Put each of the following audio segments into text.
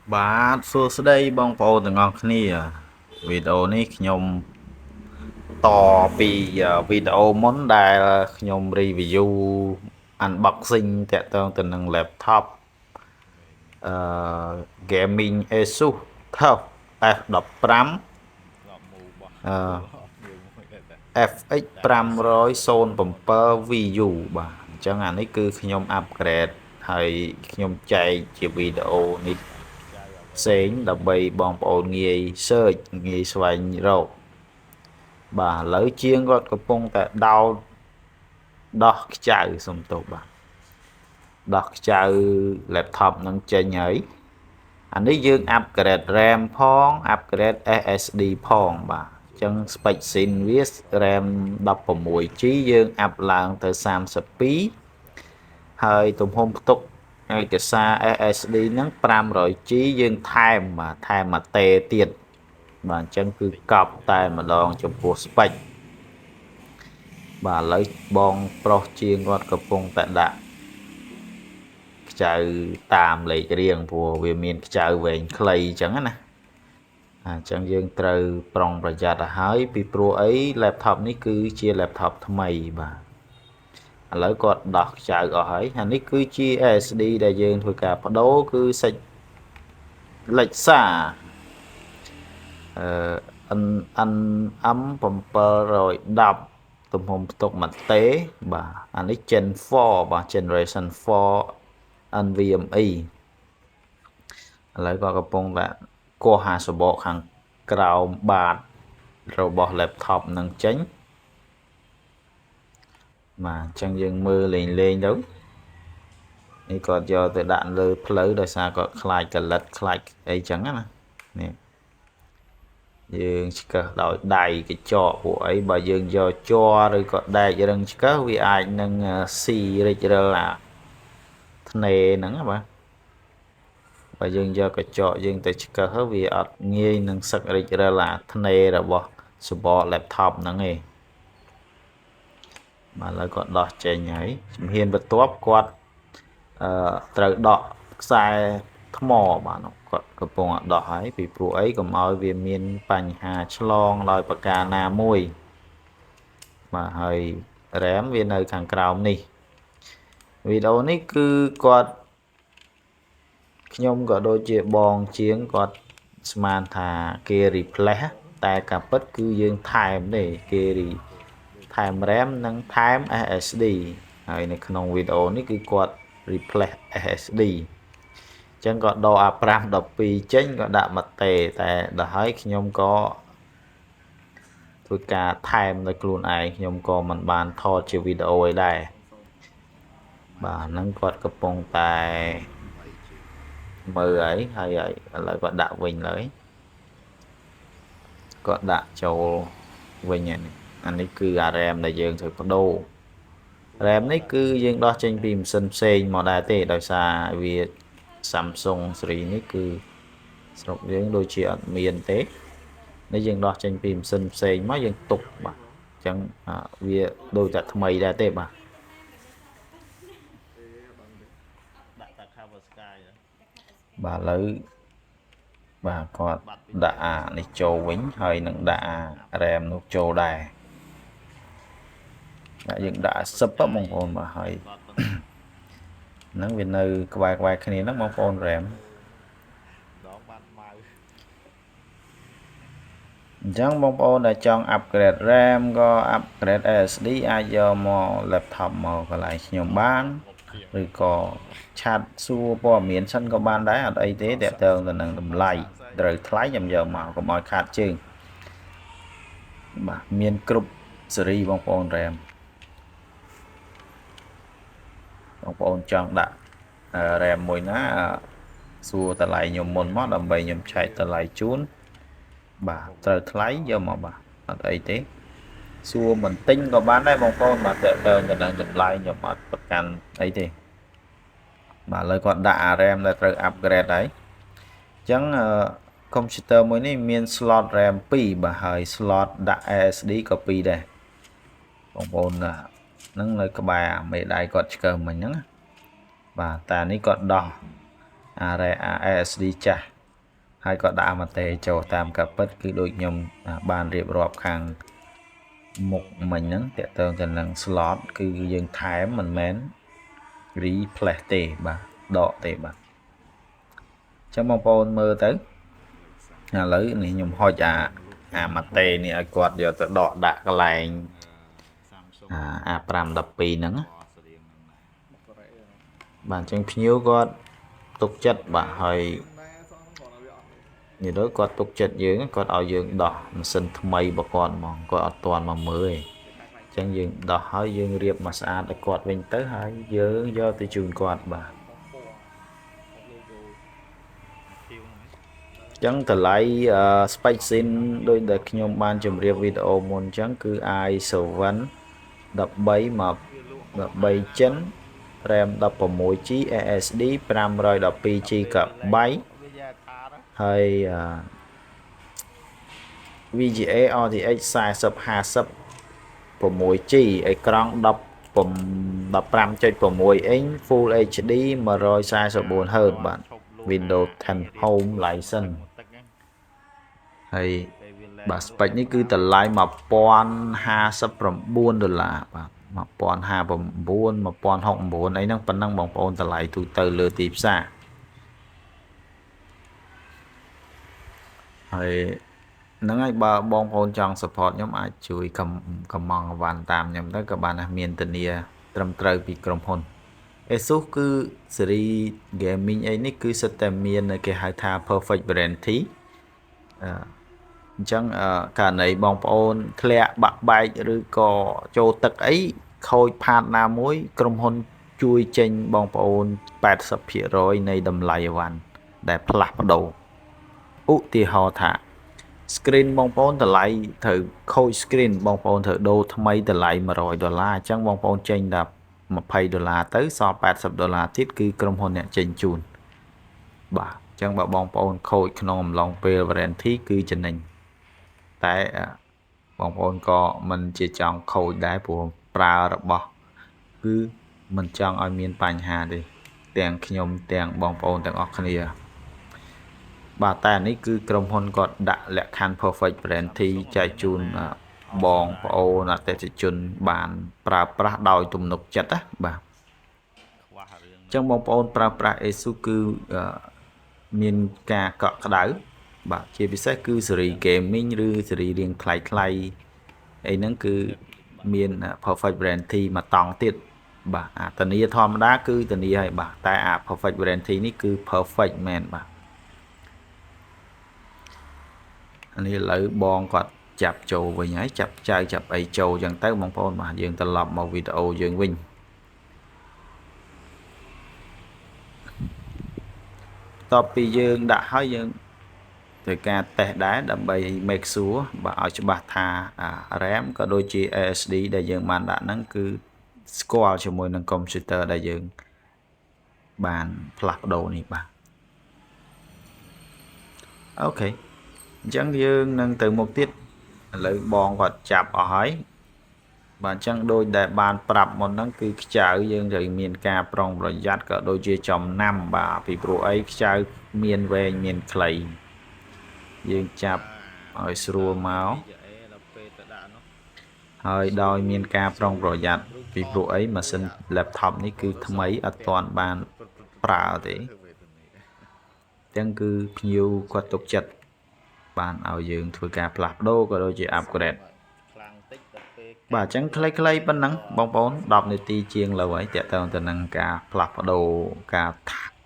បាទសួស្តីបងប្អូនទាំងអស់គ្នាវីដេអូនេះខ្ញុំតពីវីដេអូមុនដែលខ្ញុំ review unboxing តាក់ទងទៅនឹង laptop អឺ gaming Asus TUF F15 អឺ FX 500 VU បាទអញ្ចឹងអានេះគឺខ្ញុំ upgrade ហើយខ្ញុំចែកជាវីដេអូនេះផ្សេងដើម្បីបងប្អូនងាយ search ងាយស្វែងរកបាទឥឡូវជាងគាត់កំពុងតែដោះខ្ចៅសុំទោសបាទដោះខ្ចៅ laptop នឹងចេញហើយអានេះយើង upgrade RAM ផង upgrade SSD ផងបាទអញ្ចឹង spec sin វា RAM 16GB យើង up ឡើងទៅ32ហើយទំហំផ្ទុកឯកសារ SSD ហ្នឹង 500GB យើងថែមបាទថែមមួយតេទៀតបាទអញ្ចឹងគឺកប់តែម្ដងចំពោះ spec បាទឥឡូវបងប្រុសជាងគាត់កំពុងតែដាក់ខ្ចៅតាមលេខរៀងព្រោះវាមានខ្ចៅវែងខ្លីអញ្ចឹងណាអញ្ចឹងយើងត្រូវប្រុងប្រយ័ត្នឲ្យហើយពីព្រោះអី laptop នេះគឺជា laptop ថ្មីបាទឥឡូវគាត់ដោះខ្ចៅអស់ហើយអានេះគឺជា SSD ដែលយើងធ្វើការបដូរគឺសាច់លេខសារអឺ NM 710ទំហំផ្ទុក1តេបាទអានេះ Gen 4បាទ Generation 4 NVMe ឥឡូវក៏កំពុងតែគោះអាសបកខាងក្រោមបាតរបស់ laptop នឹងចេញបាទអញ្ចឹងយើងមើលលេងទៅនេះគាត់យកទៅដាក់លើផ្លូវដោយសារគាត់ខ្លាចកលិតខ្លាចអីចឹងណានេះយើងឆ្កឹះដោយដៃកញ្ចក់ពួកអីបើយើងយកជ័រឬក៏ដែករឹងឆ្កឹះវាអាចនឹងស៊ីរិចរិលអាធ្នេហ្នឹងបាទបើយើងយកកញ្ចក់យើងទៅឆ្កឹះវាអត់ងាយនឹងសឹករិចរិលអាធ្នេរបស់សបក laptop ហ្នឹងឯងបាទឥឡូវគាត់ដោះចេញហើយជំហានបន្ទាប់គាត់ត្រូវដកខ្សែថ្មបាទគាត់កំពុងដោះហើយពីព្រោះអីកុំឲ្យវាមានបញ្ហាឆ្លងដោយប្រការណាមួយបាទហើយ RAM វានៅខាងក្រោមនេះវីដេអូនេះគឺគាត់ខ្ញុំក៏ដូចជាបងជាងគាត់ស្មានថាគេ replace តែការពិតគឺយើងថែមទេគេថែម RAM និងថែម SSD ហើយនៅក្នុងវីដេអូនេះគឺគាត់ replace SSD អញ្ចឹងក៏ដកអា512ចេញក៏ដាក់មកតេតែដល់ហើយខ្ញុំក៏ធ្វើការថែមដោយខ្លួនឯងខ្ញុំក៏មិនបានថតជាវីដេអូអីដែរបាទហ្នឹងគាត់កំពុងតែមើលហើយឥឡូវគាត់ដាក់វិញហើយគាត់ដាក់ចូលវិញហើយអានេះគឺអា RAM ដែលយើងត្រូវបដូរ RAM នេះគឺយើងដោះចេញពីម៉ាស៊ីនផ្សេងមកដែរទេដោយសារវា Samsung series នេះគឺស្រុកយើងដូចជាអត់មានទេនេះយើងដោះចេញពីម៉ាស៊ីនផ្សេងមកយើងទុកបាទអញ្ចឹងវាដូចតែថ្មីដែរទេបាទដាក់តែ cover sky បាទឥឡូវបាទគាត់ដាក់អានេះចូលវិញហើយនឹងដាក់អា RAM នោះចូលដែរយើងដាក់10បងប្អូនបាទហើយហ្នឹងវានៅក្បែរគ្នាហ្នឹងបងប្អូន RAM អញ្ចឹងបងប្អូនដែលចង់ upgrade RAM ក៏ upgrade SSD អាចយកមក laptop មកកន្លែងខ្ញុំបានឬក៏ឆាតសួរព័ត៌មានសិនក៏បានដែរអត់អីទេតើតើទៅនឹងតម្លៃត្រូវថ្លៃខ្ញុំយកមកកុំឲ្យខាតជើងបាទមានគ្រប់ស៊េរីបងប្អូន RAM បងប្អូនចង់ដាក់ RAM មួយណាសួរតម្លៃខ្ញុំមុនមកដើម្បីខ្ញុំឆែកតម្លៃជូនបាទត្រូវថ្លៃយកមកបាទអត់អីទេសួរមិនទិញក៏បានដែរបងប្អូនបាទតើទៅនឹងតម្លៃខ្ញុំអត់ប្រកាន់អីទេបាទឥឡូវគាត់ដាក់ RAM ដែលត្រូវ upgrade ហើយអញ្ចឹងcomputer មួយនេះមាន slot RAM 2បាទហើយ slot ដាក់ SSD ក៏2ដែរបងប្អូនហ្នឹងនៅក្បែរមេដៃគាត់ឆ្កើមិញហ្នឹងបាទតែនេះគាត់ដោះSSD ចាស់ ហើយក៏ដាក់មកតេចូលតាមកាពិតគឺដូចខ្ញុំបានរៀបរាប់ខាងមុខមិញហ្នឹងតើតើទៅនឹង slot គឺយើងថែមមិនមែន replace ទេបាទដកទេបាទអញ្ចឹងបងប្អូនមើលទៅឥឡូវនេះខ្ញុំហុចអាម៉ាតេនេះឲ្យគាត់យកទៅដកដាក់កន្លែងA512 ហ្នឹងបាទអញ្ចឹងភ្ញៀវគាត់ទុកចិត្តបាទហើយនិយាយទៅគាត់ទុកចិត្តយើងគាត់ឲ្យយើងដោះម៉ាស៊ីនថ្មីរបស់គាត់ហ្មងគាត់អត់ទាន់មកមើលទេអញ្ចឹងយើងដោះហើយយើងរៀបមកស្អាតឲ្យគាត់វិញទៅហើយយើងយកទៅជូនគាត់បាទអញ្ចឹងតម្លៃ Spec Sin ដូចដែលខ្ញុំបានជម្រាបវីដេអូមុនអញ្ចឹងគឺ i7 13 ចិន RAM 16GB SSD 512GB ហើយVGA RTX 4050 6G អេក្រង់15.6 inch Full HD 144Hz បាទ Windows 10 Home License ហើយបាទ spec នេះគឺតម្លៃ$1059 បាទ$1059 $1069អីហ្នឹងប៉ុណ្ណឹងបងប្អូនតម្លៃទូទៅលើទីផ្សារហើយហ្នឹងហើយបើបងប្អូនចង់ support ខ្ញុំអាចជួយcomment អវ៉ាន់តាមខ្ញុំទៅក៏បានដែរមានធានាត្រឹមត្រូវពីក្រុមហ៊ុន ASUS គឺស៊េរី gaming អីនេះគឺសិតតែមានគេហៅថា perfect warranty អញ្ចឹងករណីបងប្អូនធ្លាក់បាក់បែកឬក៏ចូលទឹកអីខូចផាតណាមួយក្រុមហ៊ុនជួយចេញបងប្អូន 80% នៃតម្លៃអវ៉ាន់ដែលផ្លាស់ប្ដូរឧទាហរណ៍ថា screen បងប្អូនតម្លៃត្រូវខូច screen បងប្អូនត្រូវដូរថ្មីតម្លៃ$100អញ្ចឹងបងប្អូនចេញដល់$20ទៅសល់$80ទៀតគឺក្រុមហ៊ុនអ្នកចេញជូនបាទអញ្ចឹងបើបងប្អូនខូចក្នុងអំឡុងពេល warranty គឺចំណេញតែបងប្អូនក៏មិនជាចង់ខូចដែរព្រោះប្រើរបស់គឺមិនចង់ឲ្យមានបញ្ហាទេទាំងខ្ញុំទាំងបងប្អូនទាំងអស់គ្នាបាទតែនេះគឺក្រុមហ៊ុនគាត់ដាក់លក្ខខណ្ឌ perfect warranty ចែកជូនបងប្អូនអតិថិជនបានប្រើប្រាស់ដោយទំនុកចិត្តណាបាទអញ្ចឹងបងប្អូនប្រើប្រាស់ ASUS គឺមានការកក់ក្ដៅបាទជាពិសេសគឺស៊េរី gaming ឬស៊េរីរៀងខ្លីអីហ្នឹងគឺមាន perfect warranty មួយតង់ទៀតបាទអាធានាធម្មតាគឺធានាហើយបាទតែអា perfect warranty នេះគឺ perfect មែនបាទអានេះឥឡូវបងគាត់ចាប់ចូលវិញហើយចាប់ចៅចាប់អីចូលអញ្ចឹងទៅបងប្អូនបាទយើងត្រឡប់មកវីដេអូយើងវិញតបពីយើងដាក់ហើយយើងត្រូវការតេស្តដែរដើម្បី make sure បាទឲ្យច្បាស់ថា RAM ក៏ដូចជា SSD ដែលយើងបានដាក់ហ្នឹងគឺស្គាល់ជាមួយនឹង computer ដែលយើងបានផ្លាស់ប្ដូរនេះបាទអូខេអញ្ចឹងយើងនឹងទៅមុខទៀតឥឡូវបងគាត់ចាប់អស់ហើយបាទអញ្ចឹងដូចដែលបានប្រាប់មុនហ្នឹងគឺខ្ចៅយើងត្រូវមានការប្រុងប្រយ័ត្នក៏ដូចជាចំណាំបាទពីព្រោះអីខ្ចៅមានវែងមានខ្លីយើងចាប់ឲ្យស្រួលមកហើយដោយមានការប្រុងប្រយ័ត្នពីព្រោះអីម៉ាស៊ីន laptop នេះគឺថ្មីអត់ទាន់បានប្រើទេទាំងគឺភ្ញៀវគាត់ទុកចិត្តបានឲ្យយើងធ្វើការផ្លាស់ប្ដូរក៏ដូចជា upgrade បាទអញ្ចឹងខ្លីៗប៉ុណ្ណឹងបងប្អូន10នាទីជាងលើហើយតើតើទៅនឹងការផ្លាស់ប្ដូរការ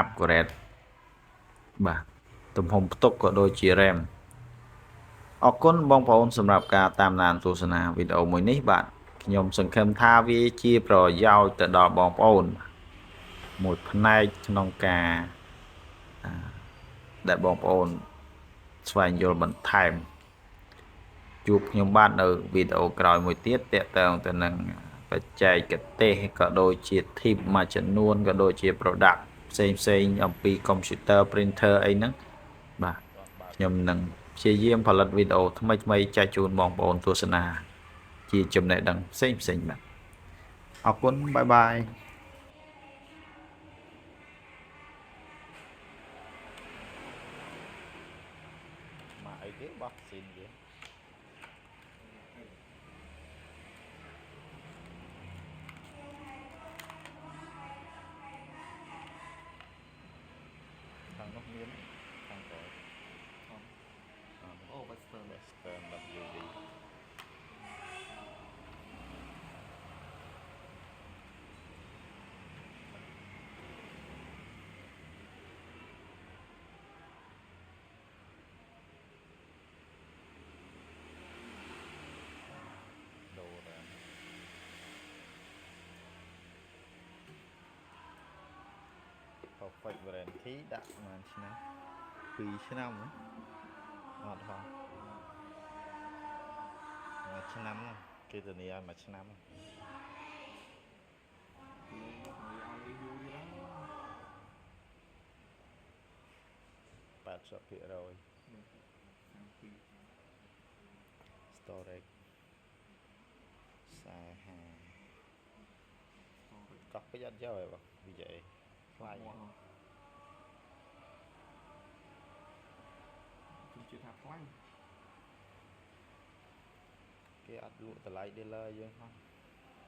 upgrade បាទទំហំផ្ទុកក៏ដូចជា RAM អរគុណបងប្អូនសម្រាប់ការតាមដានទស្សនាវីដេអូមួយនេះបាទខ្ញុំសង្ឃឹមថាវាជាប្រយោជន៍ទៅដល់បងប្អូនមួយផ្នែកក្នុងការដែលបងប្អូនស្វែងយល់បន្ថែមជួបខ្ញុំបាទនៅវីដេអូក្រោយមួយទៀតទាក់ទងទៅនឹងបច្ចេកទេសក៏ដូចជា tip មួយចំនួនក៏ដូចជា product ផ្សេងអំពី computer printer អីហ្នឹងបាទខ្ញុំនឹងព្យាយាមផលិតវីដេអូថ្មីចែកជូនបងប្អូនទស្សនាជាចំណេះដឹងផ្សេងបាទអរគុណបាយបាយ ấy cái bóc xin vậy thằng nó miếng thằng có Ô Western Western WD đồ ra perfect brand khí đặt màឆ្នាំ2 ឆ្នាំអត់ហោះមួយឆ្នាំគេធានាឲ្យមួយឆ្នាំ80% storage 40 cọc cái dắt rồi bà vì vậy fly chúng chưa thả fly cái ắt lụa tờ lại dealer dương không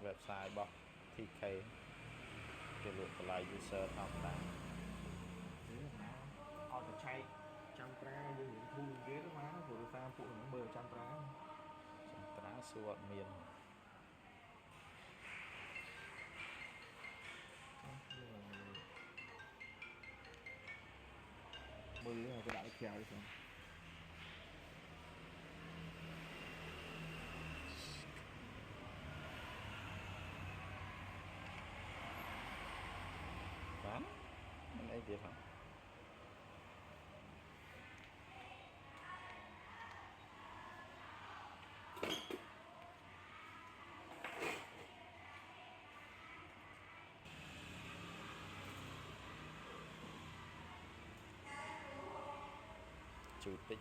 website bọc TK cái lụa tờ lại user thông đã họ phải chạy trăm tra như những thu ghế đó má của người ta phụ nó bờ trăm tra trá suốt miền mưa là cái đại trèo đi xuống bán mình ấy tiếp hả chủ tịch